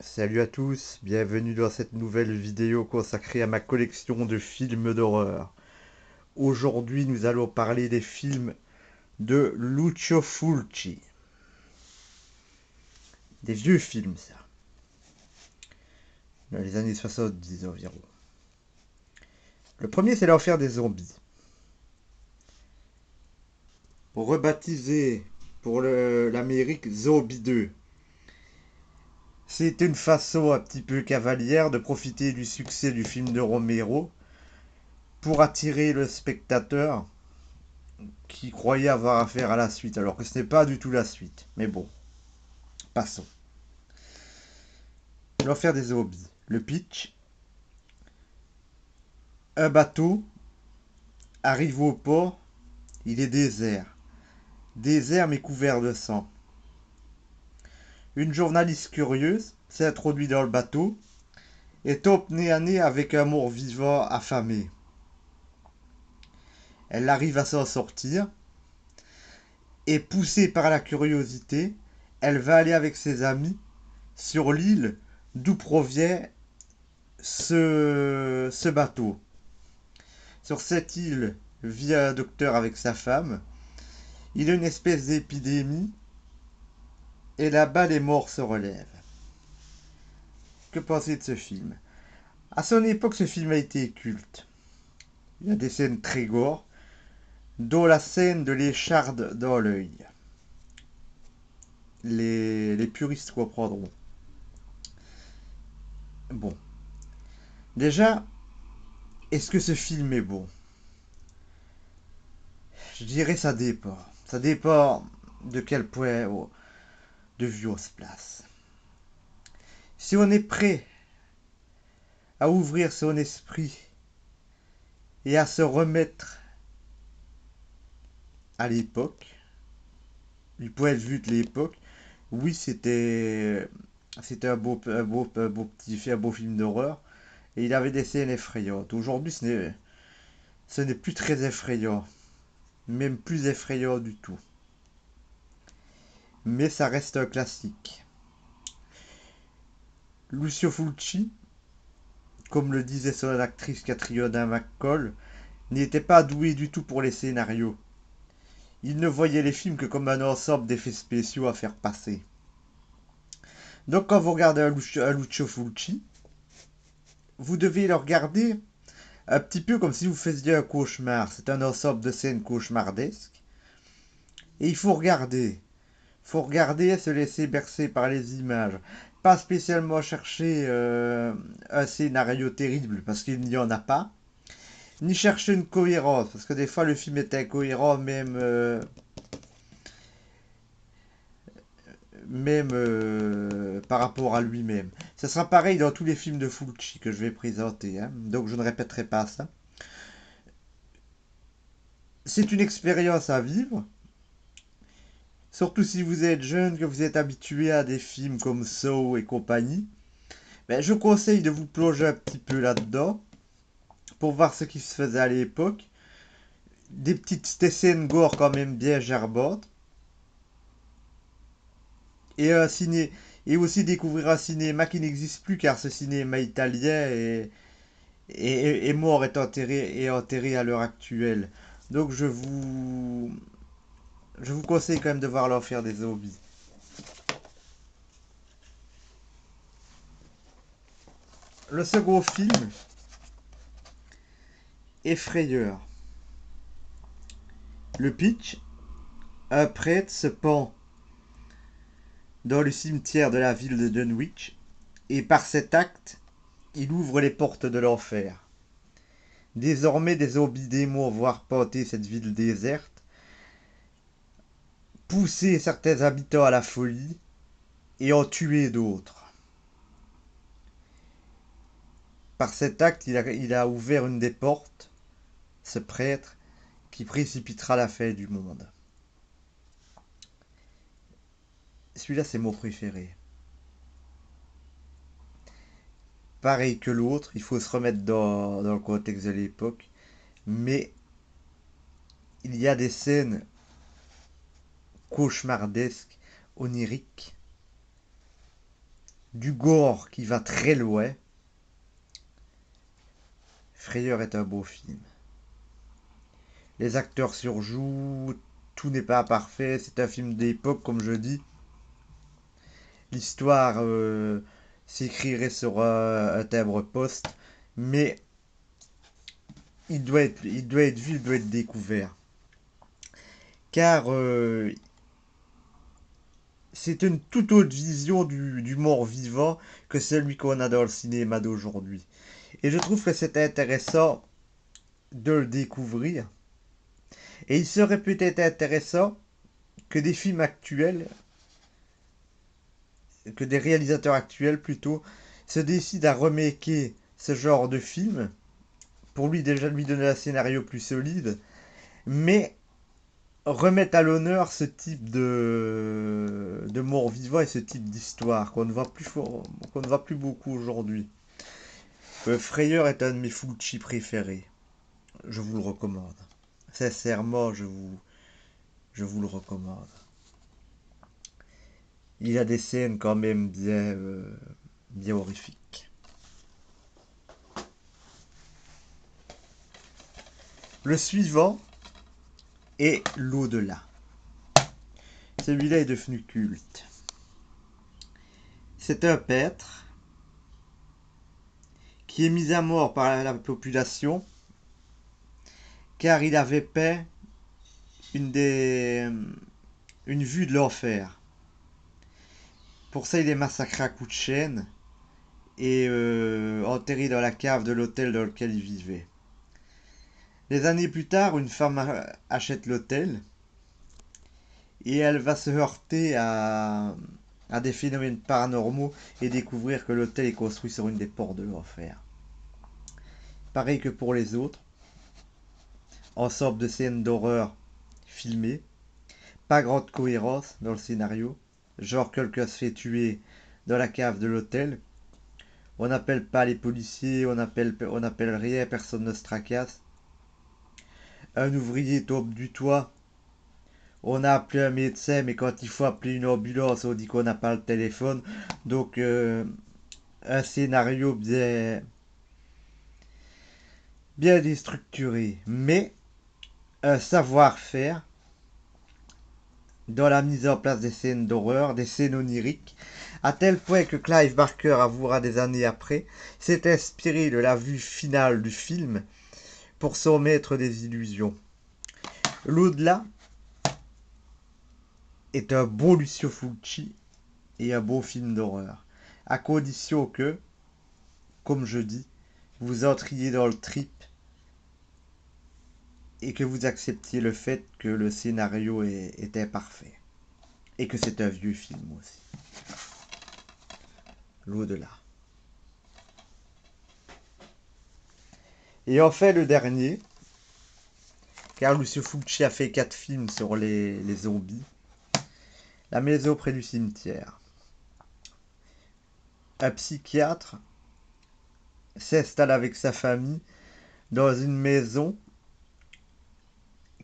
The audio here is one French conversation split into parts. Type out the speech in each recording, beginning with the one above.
Salut à tous, bienvenue dans cette nouvelle vidéo consacrée à ma collection de films d'horreur. Aujourd'hui, nous allons parler des films de Lucio Fulci. Des vieux films, ça. Dans les années 70 environ. Le premier, c'est L'Enfer des zombies. Rebaptisé pour l'Amérique Zombie 2. C'est une façon un petit peu cavalière de profiter du succès du film de Romero pour attirer le spectateur qui croyait avoir affaire à la suite, alors que ce n'est pas du tout la suite. Mais bon, passons. L'enfer des zombies. Le pitch. Un bateau arrive au port, il est désert. Désert mais couvert de sang. Une journaliste curieuse s'introduit dans le bateau et tombe nez à nez avec un mort-vivant affamé. Elle arrive à s'en sortir et poussée par la curiosité, elle va aller avec ses amis sur l'île d'où provient ce bateau. Sur cette île vit un docteur avec sa femme. Il y a une espèce d'épidémie et là-bas les morts se relèvent. Que penser de ce film? À son époque, ce film a été culte. Il y a des scènes très gore, dont la scène de l'écharde dans l'œil. Les puristes comprendront. Bon. Déjà, est-ce que ce film est bon? Je dirais ça dépend. Ça dépend de quel point de vue on se place. Si on est prêt à ouvrir son esprit et à se remettre à l'époque, du point de vue de l'époque, oui, c'était un beau film d'horreur et il avait des scènes effrayantes. Aujourd'hui, ce n'est plus très effrayant, même plus effrayant du tout. Mais ça reste un classique. Lucio Fulci, comme le disait son actrice Catriona McCall, n'était pas doué du tout pour les scénarios. Il ne voyait les films que comme un ensemble d'effets spéciaux à faire passer. Donc quand vous regardez un Lucio Fulci, vous devez le regarder un petit peu comme si vous faisiez un cauchemar. C'est un ensemble de scènes cauchemardesques. Et il faut regarder. Il faut regarder et se laisser bercer par les images. Pas spécialement chercher un scénario terrible, parce qu'il n'y en a pas. Ni chercher une cohérence, parce que des fois le film est incohérent, même par rapport à lui-même. Ce sera pareil dans tous les films de Fulci que je vais présenter, hein. Donc je ne répéterai pas ça. C'est une expérience à vivre. Surtout si vous êtes jeune, que vous êtes habitué à des films comme Saw et compagnie, ben, je conseille de vous plonger un petit peu là-dedans pour voir ce qui se faisait à l'époque. Des scènes gore quand même bien gerbantes. Et, et aussi découvrir un cinéma qui n'existe plus car ce cinéma italien est mort, est enterré à l'heure actuelle. Donc je vous conseille quand même de voir l'enfer des zombies. Le second film, Effrayeur. Le pitch, un prêtre se pend dans le cimetière de la ville de Dunwich et par cet acte, il ouvre les portes de l'enfer. Désormais, des zombies démons vont arpenter cette ville déserte, pousser certains habitants à la folie et en tuer d'autres. Par cet acte, il a ouvert une des portes, ce prêtre, qui précipitera la fin du monde. Celui-là, c'est mon préféré. Pareil que l'autre, il faut se remettre dans le contexte de l'époque, mais il y a des scènes cauchemardesques, oniriques, du gore qui va très loin, Frayeur est un beau film. Les acteurs surjouent, tout n'est pas parfait, c'est un film d'époque comme je dis. L'histoire s'écrirait sur un timbre poste, mais il doit être vu, il doit être découvert. Car c'est une toute autre vision du mort-vivant que celui qu'on a dans le cinéma d'aujourd'hui. Et je trouve que c'est intéressant de le découvrir. Et il serait peut-être intéressant que des films actuels, que des réalisateurs actuels plutôt, se décident à remaker ce genre de film, pour lui déjà lui donner un scénario plus solide, mais remettre à l'honneur ce type de mort-vivant et ce type d'histoire qu'on ne voit plus beaucoup aujourd'hui. Frayeur est un de mes Fulci préférés. Je vous le recommande. Sincèrement, je vous le recommande. Il a des scènes quand même bien horrifiques. Le suivant est L'au-delà. Celui-là est devenu culte. C'est un peintre qui est mis à mort par la population car il avait peint une, des, une vue de l'enfer. Pour ça, il est massacré à coups de chaîne et enterré dans la cave de l'hôtel dans lequel il vivait. Des années plus tard, une femme achète l'hôtel et elle va se heurter à des phénomènes paranormaux et découvrir que l'hôtel est construit sur une des portes de l'enfer. Pareil que pour les autres, en sorte de scènes d'horreur filmées, pas grande cohérence dans le scénario, genre quelqu'un se fait tuer dans la cave de l'hôtel, on n'appelle pas les policiers, on appelle rien, personne ne se tracasse. Un ouvrier tombe du toit, on a appelé un médecin, mais quand il faut appeler une ambulance, on dit qu'on n'a pas le téléphone. Donc, un scénario bien déstructuré, mais un savoir-faire dans la mise en place des scènes d'horreur, des scènes oniriques, à tel point que Clive Barker avouera des années après s'est inspiré de la vue finale du film pour son maître des illusions. L'au-delà est un beau Lucio Fulci et un beau film d'horreur, à condition que, comme je dis, vous entriez dans le trip et que vous acceptiez le fait que le scénario est imparfait et que c'est un vieux film aussi. L'au-delà. Et enfin le dernier, car Lucio Fulci a fait 4 films sur les zombies. La maison près du cimetière. Un psychiatre s'installe avec sa famille dans une maison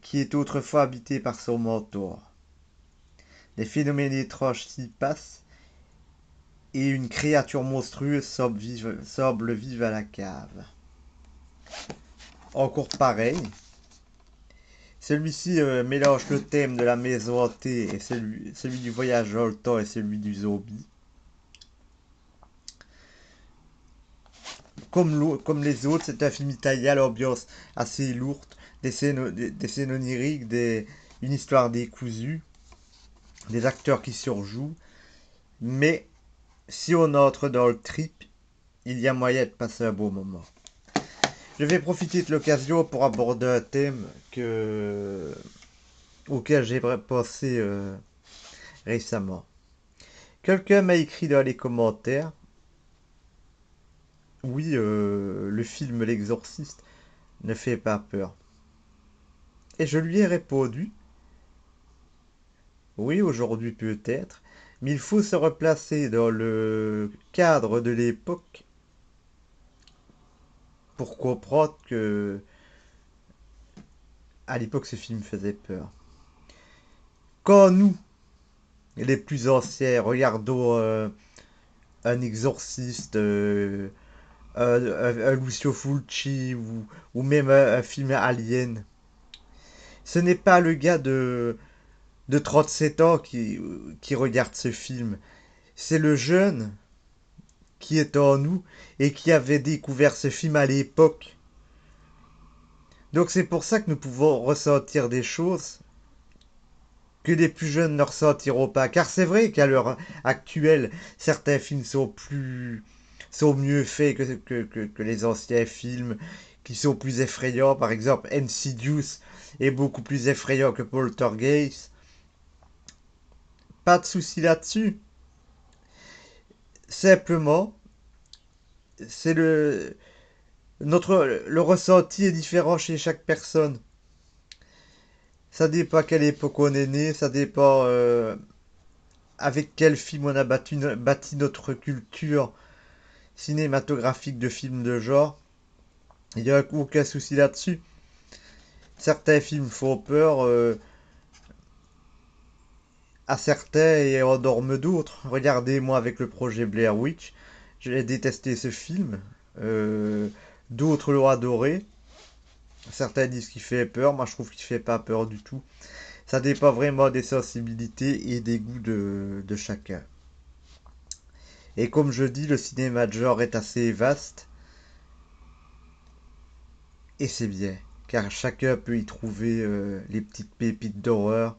qui est autrefois habitée par son mentor. Des phénomènes étranges s'y passent et une créature monstrueuse semble vivre à la cave. Encore pareil, celui-ci mélange le thème de la maison hantée et celui du voyage dans le temps et celui du zombie. Comme les autres, c'est un film italien à l'ambiance assez lourde, des scènes oniriques, une histoire décousue, des acteurs qui surjouent. Mais si on entre dans le trip, il y a moyen de passer un beau moment. Je vais profiter de l'occasion pour aborder un thème auquel j'ai pensé récemment. Quelqu'un m'a écrit dans les commentaires, oui, le film L'Exorciste ne fait pas peur. Et je lui ai répondu, oui, aujourd'hui peut-être, mais il faut se replacer dans le cadre de l'époque pour comprendre que à l'époque ce film faisait peur. Quand nous, les plus anciens, regardons un Exorciste, un Lucio Fulci ou même un film Alien. Ce n'est pas le gars de 37 ans qui regarde ce film. C'est le jeune qui est en nous et qui avait découvert ce film à l'époque. Donc c'est pour ça que nous pouvons ressentir des choses que les plus jeunes ne ressentiront pas. Car c'est vrai qu'à l'heure actuelle, certains films sont mieux faits que les anciens films, qui sont plus effrayants. Par exemple, Insidious est beaucoup plus effrayant que Poltergeist. Pas de souci là-dessus. Simplement, c'est le ressenti est différent chez chaque personne. Ça dépend à quelle époque on est né, ça dépend avec quel film on a bâti notre culture cinématographique de films de genre. Il n'y a aucun souci là-dessus. Certains films font peur à certains et endorment d'autres. Regardez-moi avec le projet Blair Witch. J'ai détesté ce film. Euh, D'autres l'ont adoré. Certains disent qu'il fait peur. Moi, je trouve qu'il fait pas peur du tout. Ça dépend vraiment des sensibilités et des goûts de chacun. Et comme je dis, le cinéma de genre est assez vaste. Et c'est bien. Car chacun peut y trouver les petites pépites d'horreur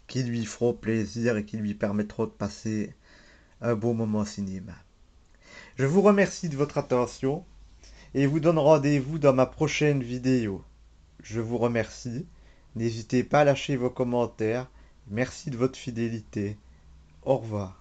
qui lui feront plaisir et qui lui permettront de passer un bon moment au cinéma. Je vous remercie de votre attention et vous donne rendez-vous dans ma prochaine vidéo. Je vous remercie. N'hésitez pas à lâcher vos commentaires. Merci de votre fidélité. Au revoir.